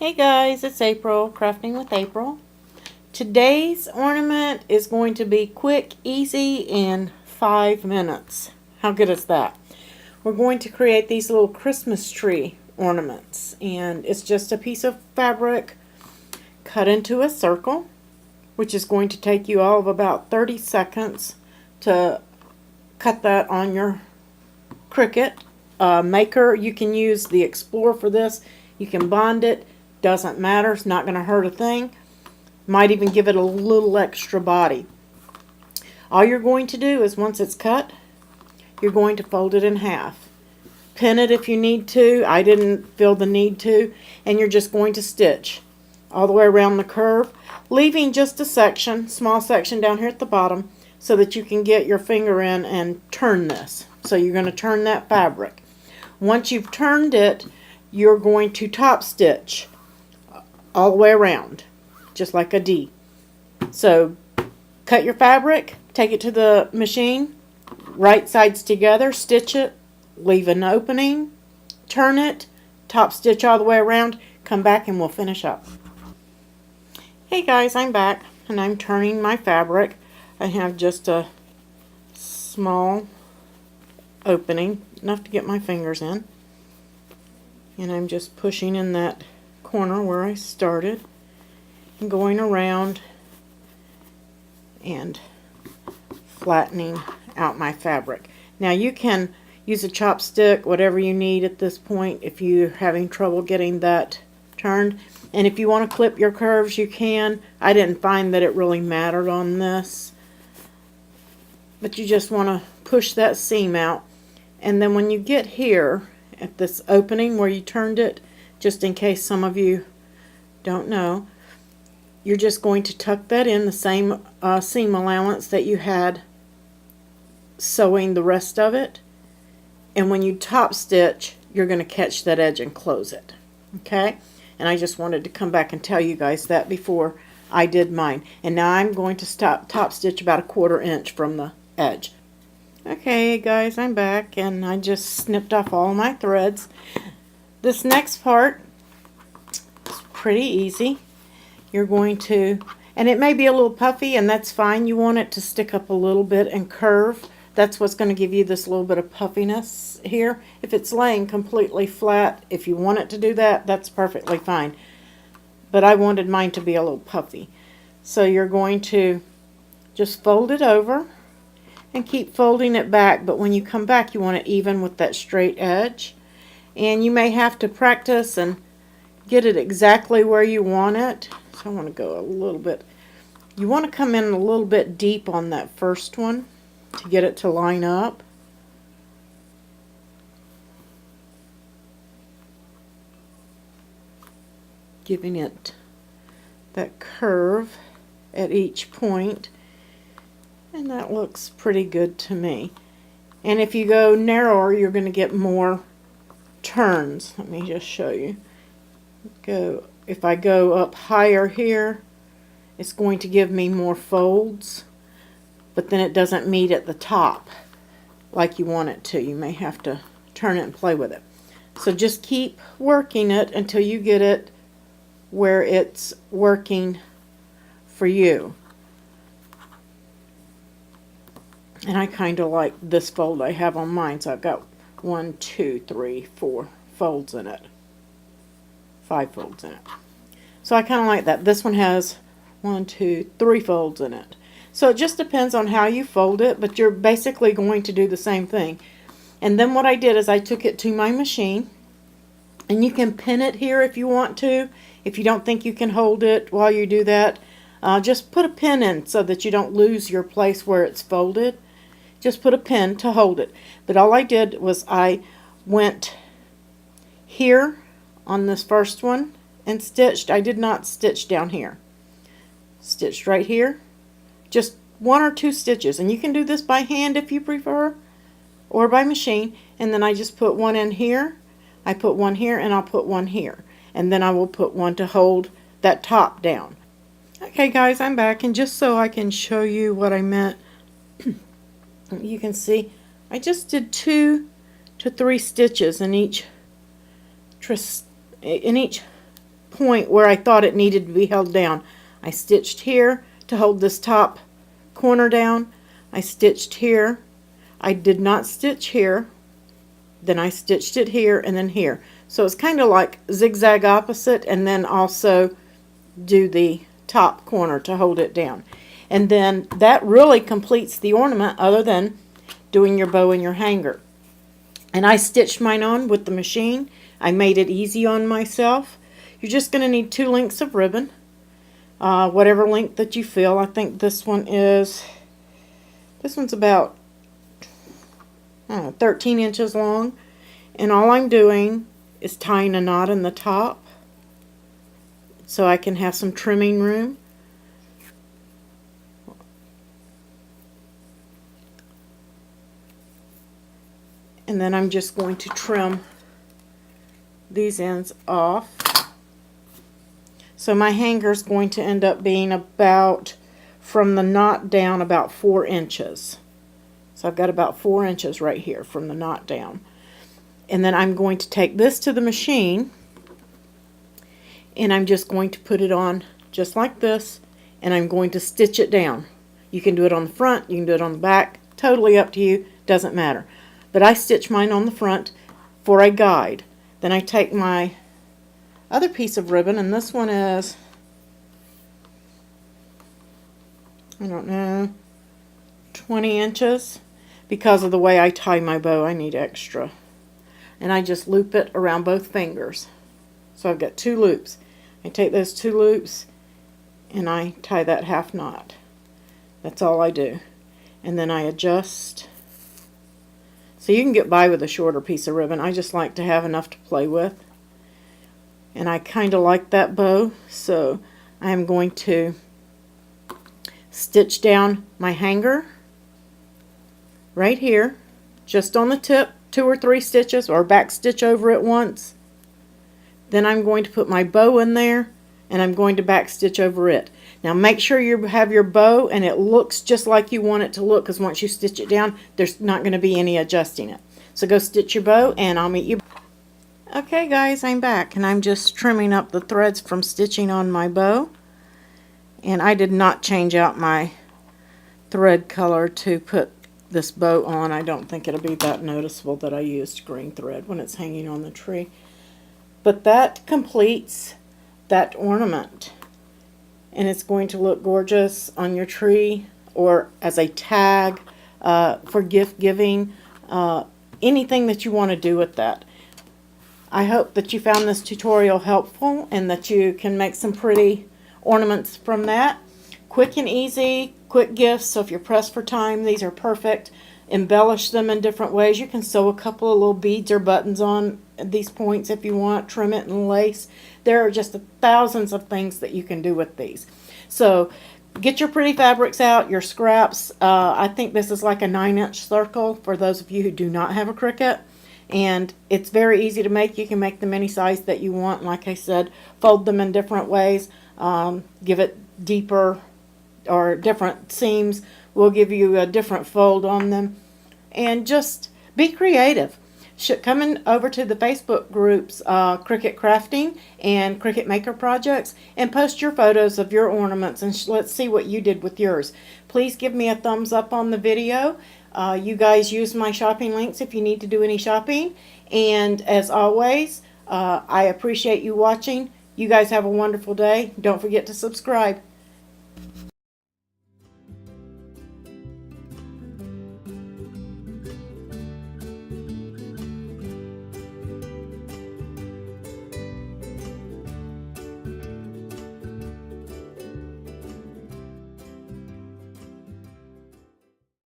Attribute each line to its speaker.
Speaker 1: Hey guys, it's April, Crafting with April. Today's ornament is going to be quick, easy, in 5 minutes. How good is that? We're going to create these little Christmas tree ornaments, and it's just a piece of fabric cut into a circle, which is going to take you all of about 30 seconds to cut that on your Cricut maker. You can use the Explorer for this. You can bond it. Doesn't matter. It's not going to hurt a thing. Might even give it a little extra body. All you're going to do is once it's cut, you're going to fold it in half. Pin it if you need to. I didn't feel the need to. And you're just going to stitch all the way around the curve, leaving just a section, small section down here at the bottom, so that you can get your finger in and turn this. So you're going to turn that fabric. Once you've turned it, you're going to top stitch all the way around, just like a D. So cut your fabric, take it to the machine, right sides together, stitch it, leave an opening, turn it, top stitch all the way around, come back and we'll finish up. Hey guys, I'm back and I'm turning my fabric. I have just a small opening, enough to get my fingers in, and I'm just pushing in that corner where I started and going around and flattening out my fabric. Now you can use a chopstick, whatever you need at this point if you're having trouble getting that turned. And if you want to clip your curves, you can. I didn't find that it really mattered on this, but you just want to push that seam out. And then when you get here at this opening where you turned it, just in case some of you don't know, you're just going to tuck that in the same seam allowance that you had sewing the rest of it. And when you top stitch, you're going to catch that edge and close it. Okay? And I just wanted to come back and tell you guys that before I did mine. And now I'm going to top stitch about 1/4 inch from the edge. Okay guys, I'm back and I just snipped off all my threads. This next part is pretty easy. You're going to, and it may be a little puffy, and that's fine. You want it to stick up a little bit and curve. That's what's going to give you this little bit of puffiness here. If it's laying completely flat, if you want it to do that, that's perfectly fine. But I wanted mine to be a little puffy. So you're going to just fold it over and keep folding it back, but when you come back you want it even with that straight edge. And you may have to practice and get it exactly where you want it. So I want to go a little bit. You want to come in a little bit deep on that first one to get it to line up. Giving it that curve at each point. And that looks pretty good to me. And if you go narrower, you're going to get more turns. Let me just show you. If I go up higher here, it's going to give me more folds, but then it doesn't meet at the top like you want it to. You may have to turn it and play with it. So just keep working it until you get it where it's working for you. And I kind of like this fold I have on mine, so I've got 1, 2, 3, 4 folds in it. 5 folds in it. So I kind of like that. This one has 1, 2, 3 folds in it. So it just depends on how you fold it, but you're basically going to do the same thing. And then what I did is I took it to my machine, and you can pin it here if you want to. If you don't think you can hold it while you do that, just put a pin in so that you don't lose your place where it's folded. Just put a pin to hold it. But all I did was I went here on this first one and stitched. I did not stitch down here. Stitched right here. Just 1 or 2 stitches. And you can do this by hand if you prefer, or by machine. And then I just put 1 in here. I put 1 here, and I'll put 1 here. And then I will put 1 to hold that top down. Okay guys, I'm back, and just so I can show you what I meant, you can see I just did 2 to 3 stitches in each point where I thought it needed to be held down. I stitched here to hold this top corner down. I stitched here. I did not stitch here. Then I stitched it here and then here. So it's kind of like zigzag opposite, and then also do the top corner to hold it down. And then that really completes the ornament, other than doing your bow and your hanger. And I stitched mine on with the machine. I made it easy on myself. You're just going to need 2 lengths of ribbon, whatever length that you feel. I think this one's about 13 inches long. And all I'm doing is tying a knot in the top so I can have some trimming room. And then I'm just going to trim these ends off. So my hanger is going to end up being about, from the knot down, about 4 inches. So I've got about 4 inches right here from the knot down. And then I'm going to take this to the machine, and I'm just going to put it on just like this, and I'm going to stitch it down. You can do it on the front, you can do it on the back, totally up to you, doesn't matter. But I stitch mine on the front for a guide. Then I take my other piece of ribbon, and this one is, I don't know, 20 inches. Because of the way I tie my bow, I need extra. And I just loop it around both fingers. So I've got 2 loops. I take those 2 loops and I tie that half knot. That's all I do. And then I adjust. So you can get by with a shorter piece of ribbon. I just like to have enough to play with. And I kind of like that bow, so I'm going to stitch down my hanger right here, just on the tip, 2 or 3 stitches, or back stitch over it once. Then I'm going to put my bow in there, and I'm going to back stitch over it. Now make sure you have your bow and it looks just like you want it to look, because once you stitch it down, there's not going to be any adjusting it. So go stitch your bow, and I'll meet you. Okay guys, I'm back, and I'm just trimming up the threads from stitching on my bow. And I did not change out my thread color to put this bow on. I don't think it'll be that noticeable that I used green thread when it's hanging on the tree. But that completes that ornament, and it's going to look gorgeous on your tree or as a tag for gift giving, anything that you want to do with that. I hope that you found this tutorial helpful and that you can make some pretty ornaments from that. Quick and easy, quick gifts, so if you're pressed for time, these are perfect. Embellish them in different ways. You can sew a couple of little beads or buttons on these points if you want, trim it and lace. There are just thousands of things that you can do with these. So get your pretty fabrics out, your scraps. I think this is like a 9-inch circle for those of you who do not have a Cricut. And it's very easy to make. You can make them any size that you want. Like I said, fold them in different ways. Give it deeper or different seams. We'll give you a different fold on them. And just be creative. Come in over to the Facebook groups, Cricut Crafting and Cricut Maker Projects, and post your photos of your ornaments, and let's see what you did with yours. Please give me a thumbs up on the video. You guys use my shopping links if you need to do any shopping. And as always, I appreciate you watching. You guys have a wonderful day. Don't forget to subscribe.